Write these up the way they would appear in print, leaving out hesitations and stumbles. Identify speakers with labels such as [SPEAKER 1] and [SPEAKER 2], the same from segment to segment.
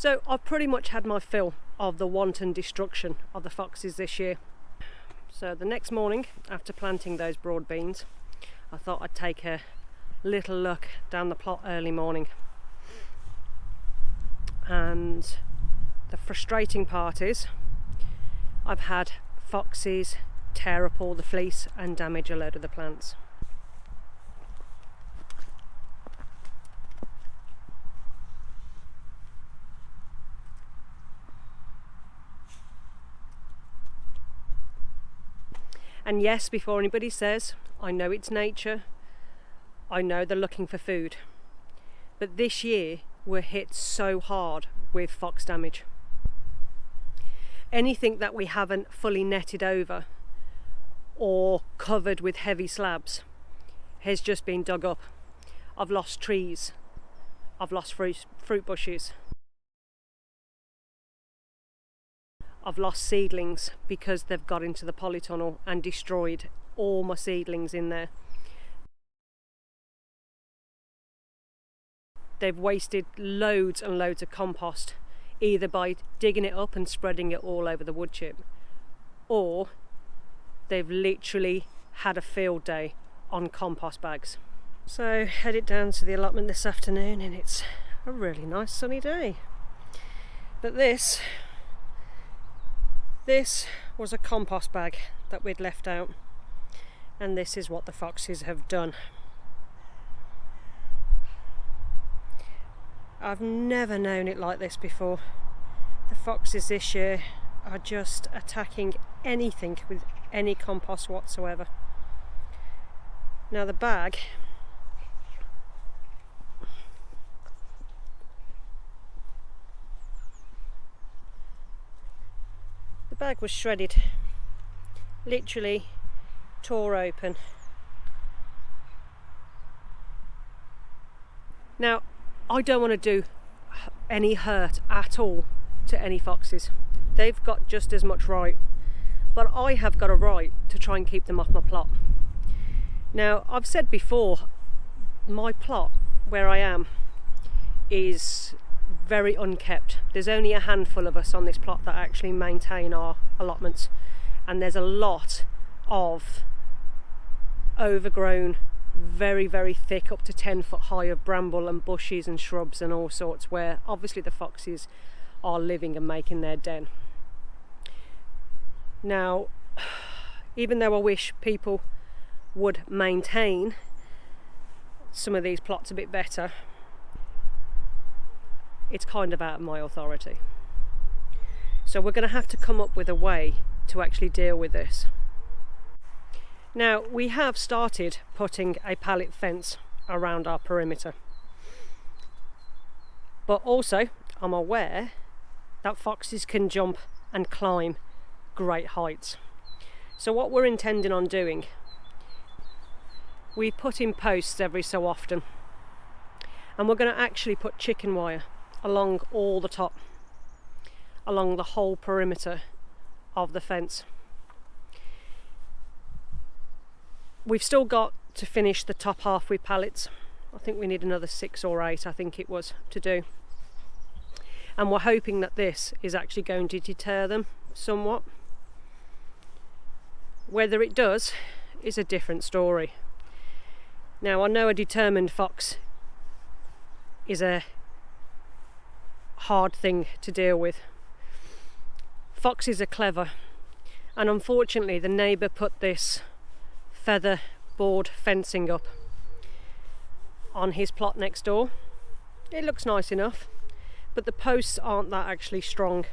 [SPEAKER 1] So I've pretty much had my fill of the wanton destruction of the foxes this year. So the next morning, after planting those broad beans, I thought I'd take a little look down the plot early morning. And the frustrating part is I've had foxes tear up all the fleece and damage a load of the plants. And yes, before anybody says, I know it's nature, I know they're looking for food, but this year we're hit so hard with fox damage. Anything that we haven't fully netted over or covered with heavy slabs has just been dug up. I've lost trees, I've lost fruit bushes, I've lost seedlings because they've got into the polytunnel and destroyed all my seedlings in there. They've wasted loads and loads of compost, either by digging it up and spreading it all over the wood chip, or they've literally had a field day on compost bags. So headed down to the allotment this afternoon, and it's a really nice sunny day. But this was a compost bag that we'd left out, and this is what the foxes have done. I've never known it like this before. The foxes this year are just attacking anything with any compost whatsoever. Now the bag was shredded, literally tore open. Now I don't want to do any hurt at all to any foxes. They've got just as much right, but I have got a right to try and keep them off my plot. Now I've said before, my plot where I am is very unkept. There's only a handful of us on this plot that actually maintain our allotments, and there's a lot of overgrown, very, very thick, up to 10 foot high of bramble and bushes and shrubs and all sorts, where obviously the foxes are living and making their den. Now, even though I wish people would maintain some of these plots a bit better, it's kind of out of my authority. So we're going to have to come up with a way to actually deal with this. Now, we have started putting a pallet fence around our perimeter, but also I'm aware that foxes can jump and climb great heights. So what we're intending on doing, we put in posts every so often, and we're going to actually put chicken wire along all the top, along the whole perimeter of the fence. We've still got to finish the top half with pallets. I think we need another 6 or 8, I think it was, to do. And we're hoping that this is actually going to deter them somewhat. Whether it does is a different story. Now, I know a determined fox is a hard thing to deal with. Foxes are clever, and unfortunately the neighbour put this feather board fencing up on his plot next door. It looks nice enough, but the posts aren't that actually strong,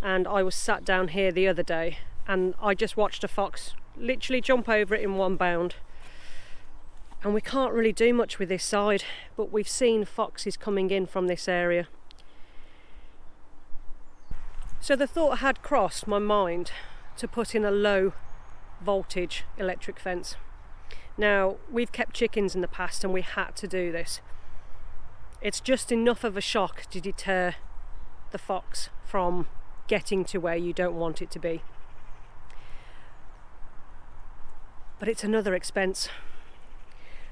[SPEAKER 1] and I was sat down here the other day and I just watched a fox literally jump over it in one bound. And we can't really do much with this side, but we've seen foxes coming in from this area. So the thought had crossed my mind to put in a low voltage electric fence. Now, we've kept chickens in the past and we had to do this. It's just enough of a shock to deter the fox from getting to where you don't want it to be. But it's another expense.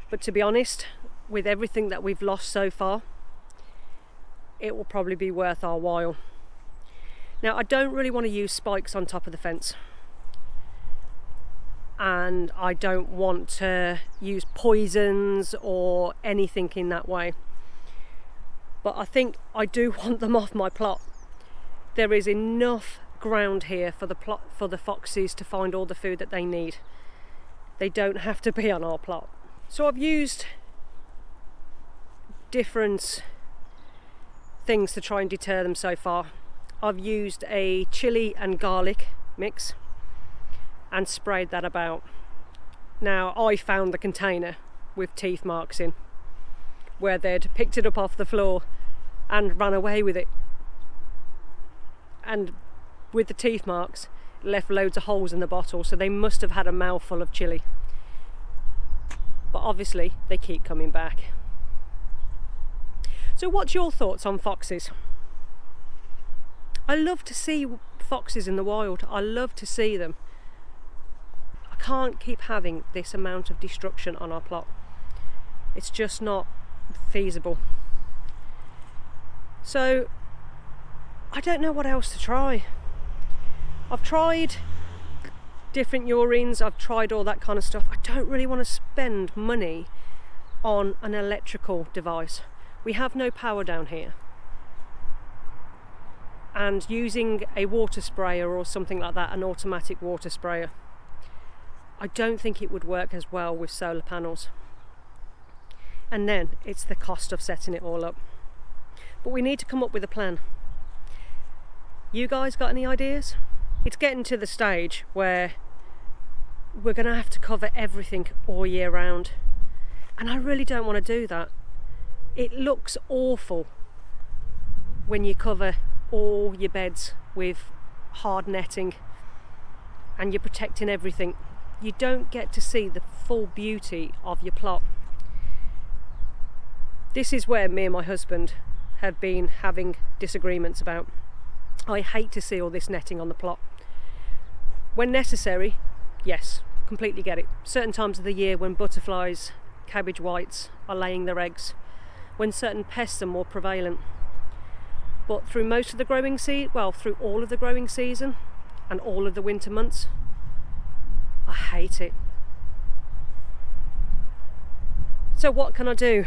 [SPEAKER 1] But to be honest, with everything that we've lost so far, it will probably be worth our while. Now, I don't really want to use spikes on top of the fence, and I don't want to use poisons or anything in that way, but I think I do want them off my plot. There is enough ground here for the foxes to find all the food that they need. They don't have to be on our plot. So I've used different things to try and deter them so far. I've used a chili and garlic mix and sprayed that about. Now, I found the container with teeth marks in, where they'd picked it up off the floor and ran away with it. And with the teeth marks, left loads of holes in the bottle, so they must have had a mouthful of chili. But obviously, they keep coming back. So what's your thoughts on foxes? I love to see foxes in the wild. I love to see them. I can't keep having this amount of destruction on our plot. It's just not feasible. So I don't know what else to try. I've tried different urines, I've tried all that kind of stuff. I don't really want to spend money on an electrical device. We have no power down here. And using a water sprayer or something like that, an automatic water sprayer, I don't think it would work as well with solar panels. And then it's the cost of setting it all up. But we need to come up with a plan. You guys got any ideas? It's getting to the stage where we're going to have to cover everything all year round. And I really don't want to do that. It looks awful when you cover all your beds with hard netting and you're protecting everything. You don't get to see the full beauty of your plot. This is where me and my husband have been having disagreements about. I hate to see all this netting on the plot. When necessary, yes, completely get it. Certain times of the year when butterflies, cabbage whites are laying their eggs, when certain pests are more prevalent. But through most of the growing through all of the growing season and all of the winter months, I hate it. So what can I do?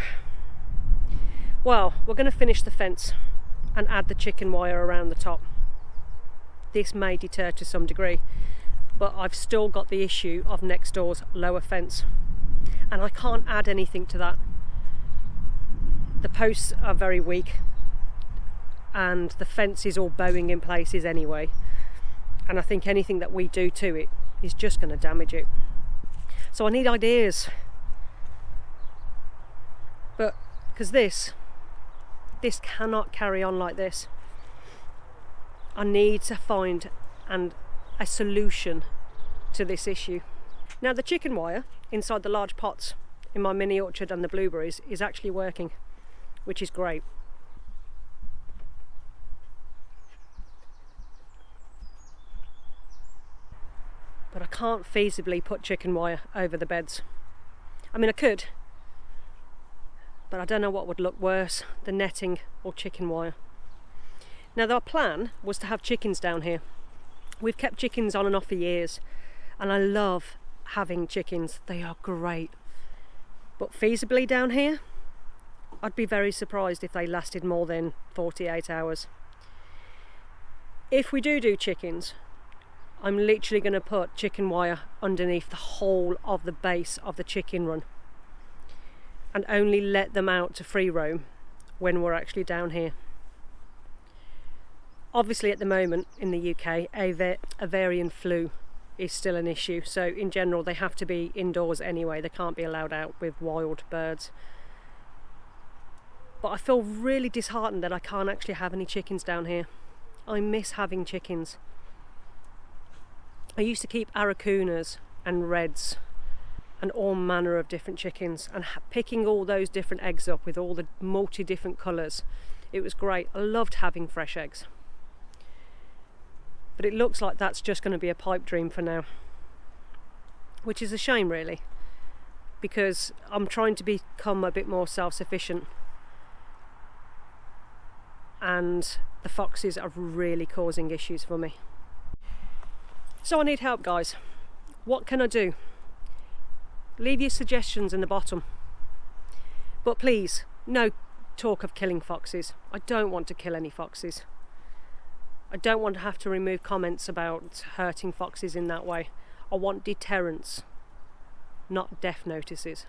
[SPEAKER 1] Well, we're going to finish the fence and add the chicken wire around the top. This may deter to some degree, but I've still got the issue of next door's lower fence, and I can't add anything to that. The posts are very weak and the fence is all bowing in places anyway, and I think anything that we do to it is just going to damage it. So I need ideas, but because this cannot carry on like this. I need to find a solution to this issue. Now, the chicken wire inside the large pots in my mini orchard and the blueberries is actually working, which is great. But I can't feasibly put chicken wire over the beds. I mean, I could, but I don't know what would look worse, the netting or chicken wire. Now, our plan was to have chickens down here. We've kept chickens on and off for years, and I love having chickens. They are great. But feasibly down here, I'd be very surprised if they lasted more than 48 hours. If we do chickens, I'm literally going to put chicken wire underneath the whole of the base of the chicken run and only let them out to free roam when we're actually down here. Obviously, at the moment in the UK, avian flu is still an issue, so in general they have to be indoors anyway. They can't be allowed out with wild birds. But I feel really disheartened that I can't actually have any chickens down here. I miss having chickens. I used to keep aracunas and reds and all manner of different chickens, and picking all those different eggs up with all the multi-different colours. It was great. I loved having fresh eggs. But it looks like that's just going to be a pipe dream for now, which is a shame really, because I'm trying to become a bit more self-sufficient. and the foxes are really causing issues for me. So I need help, guys. What can I do? Leave your suggestions in the bottom. But please, no talk of killing foxes. I don't want to kill any foxes. I don't want to have to remove comments about hurting foxes in that way. I want deterrence, not death notices.